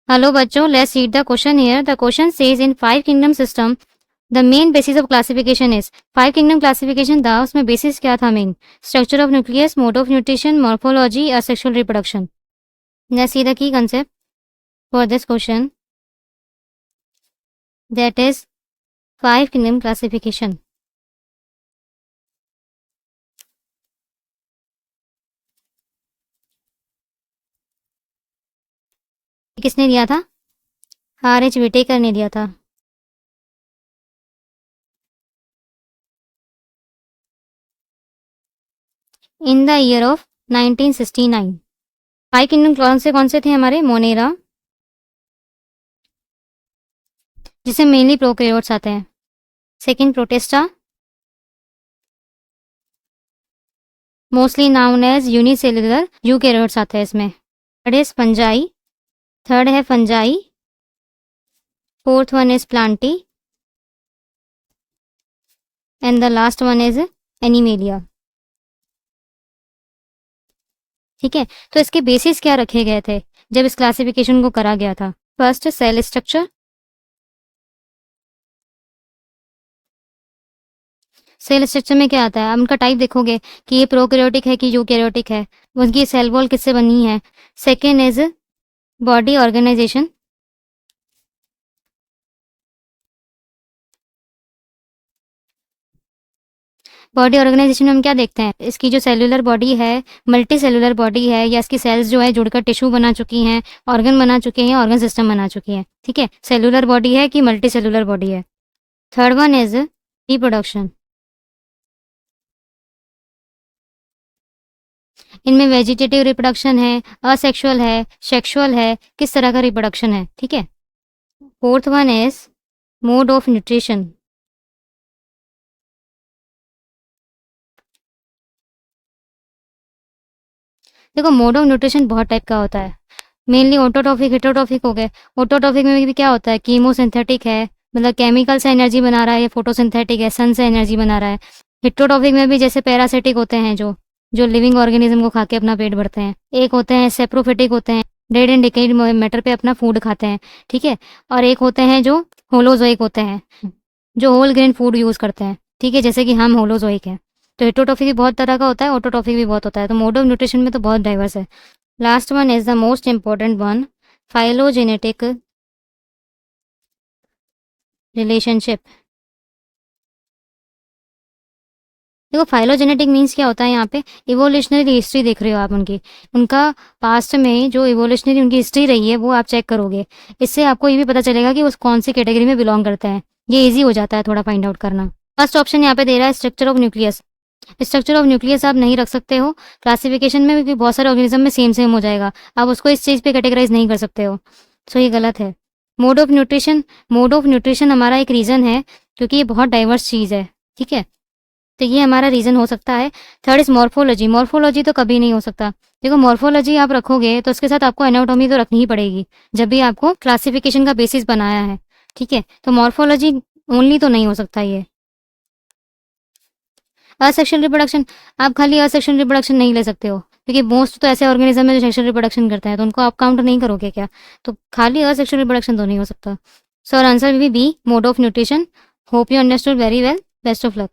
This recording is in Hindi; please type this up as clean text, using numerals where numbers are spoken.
हेलो बच्चों, let's read the question here. The question says in five kingdom system the main basis of classification is. Five kingdom classification था, उसमें बेसिस क्या था? Main structure of nucleus, mode of nutrition, morphology, asexual reproduction. Let's see the key concept for this question, that is five kingdom classification. किसने दिया था? R.H. विटेकर ने दिया था। In the year of 1969। Five kingdom कौन से थे हमारे? मोनेरा, जिसे मेनली प्रोकैरियोट्स आते हैं। Second, protista, mostly known as unicellular eukaryotes आते हैं इसमें। थर्ड है fungi. Fourth one is plantae and the last one is animalia. ठीक है, तो इसके बेसिस क्या रखे गए थे जब इस क्लासिफिकेशन को करा गया था? First, cell structure. Cell structure में क्या आता है? आप उनका टाइप देखोगे कि ये प्रोकैरियोटिक है कि यूकैरियोटिक है, उनकी सेल वॉल किससे बनी है। Second is body organisation. Body organisation में हम क्या देखते हैं? इसकी जो सेलुलर बॉडी है, मल्टी सेलुलर बॉडी है, या इसकी सेल्स जो है जुड़कर टिश्यू बना चुकी हैं, ऑर्गन बना चुके हैं, ऑर्गन सिस्टम बना चुकी हैं। ठीक है, सेलुलर बॉडी है कि मल्टी सेलुलर बॉडी है। Third one is reproduction. इनमें वेजिटेटिव रिप्रोडक्शन है, असेक्सुअल है, सेक्सुअल है, किस तरह का रिप्रोडक्शन है। ठीक है। Fourth one is mode of nutrition. देखो, मोड ऑफ न्यूट्रिशन बहुत टाइप का होता है। मेनली ऑटोट्रॉफिक, हिटरोट्रॉफिक हो गए। ऑटोट्रॉफिक में भी क्या होता है? कीमोसिंथेटिक है, मतलब केमिकल से एनर्जी बना रहा है, या फोटोसिंथेटिक है, सन से एनर्जी बना रहा है। हिटरोट्रॉफिक में भी जैसे पैरासिटिक होते हैं, जो जो लिविंग ऑर्गेनिज्म को खा के अपना पेट भरते हैं। एक होते हैं सेप्रोफिटिक, होते हैं डेड एंड डिकेड मैटर पे अपना फूड खाते हैं। ठीक है। और एक होते हैं जो होलोजोइक होते हैं, जो होल ग्रेन फूड यूज करते हैं। ठीक है, जैसे कि हम होलोजोइक हैं। तो हिटरोट्रॉफिक भी बहुत तरह का होता है, ऑटोट्रॉफिक भी बहुत होता है। तो मोड ऑफ न्यूट्रिशन में तो बहुत डाइवर्स है। Last one is the most important one, phylogenetic relationship. देखो, फाइलोजेनेटिक मीन्स क्या होता है? यहाँ पे इवोल्यूशनरी हिस्ट्री देख रहे हो आप उनकी, उनका पास्ट में जो इवोल्यूशनरी उनकी हिस्ट्री रही है वो आप चेक करोगे। इससे आपको ये भी पता चलेगा कि वो कौन सी कैटेगरी में बिलोंग करते हैं। ये इजी हो जाता है थोड़ा फाइंड आउट करना। फर्स्ट ऑप्शन यहाँ पे दे रहा है structure of nucleus. Structure of nucleus आप नहीं रख सकते हो क्लासिफिकेशन में, क्योंकि बहुत सारे ऑर्गेनिज्म में सेम सेम हो जाएगा। आप उसको इस चीज़ पे कैटेगराइज नहीं कर सकते हो, सो ये गलत है। Mode of nutrition, mode of nutrition हमारा एक रीज़न है, क्योंकि ये बहुत डाइवर्स चीज़ है। ठीक है, तो ये हमारा रीज़न हो सकता है। Third is morphology. मॉर्फोलॉजी तो कभी नहीं हो सकता। देखो, मॉर्फोलॉजी आप रखोगे तो उसके साथ आपको एनाटॉमी तो रखनी ही पड़ेगी, जब भी आपको क्लासिफिकेशन का बेसिस बनाया है। ठीक है, तो मॉर्फोलॉजी ओनली तो नहीं हो सकता ये। असेक्सुअल रिप्रोडक्शन, आप खाली असेक्सुअल रिप्रोडक्शन नहीं ले सकते हो, क्योंकि मोस्ट तो ऐसे ऑर्गेनिज्म है जो सेक्सुअल रिप्रोडक्शन करते हैं, तो उनको आप काउंट नहीं करोगे क्या? तो खाली असेक्सुअल रिप्रोडक्शन तो नहीं हो सकता। So answer will be mode of nutrition. Hope you understood very well. Best of luck.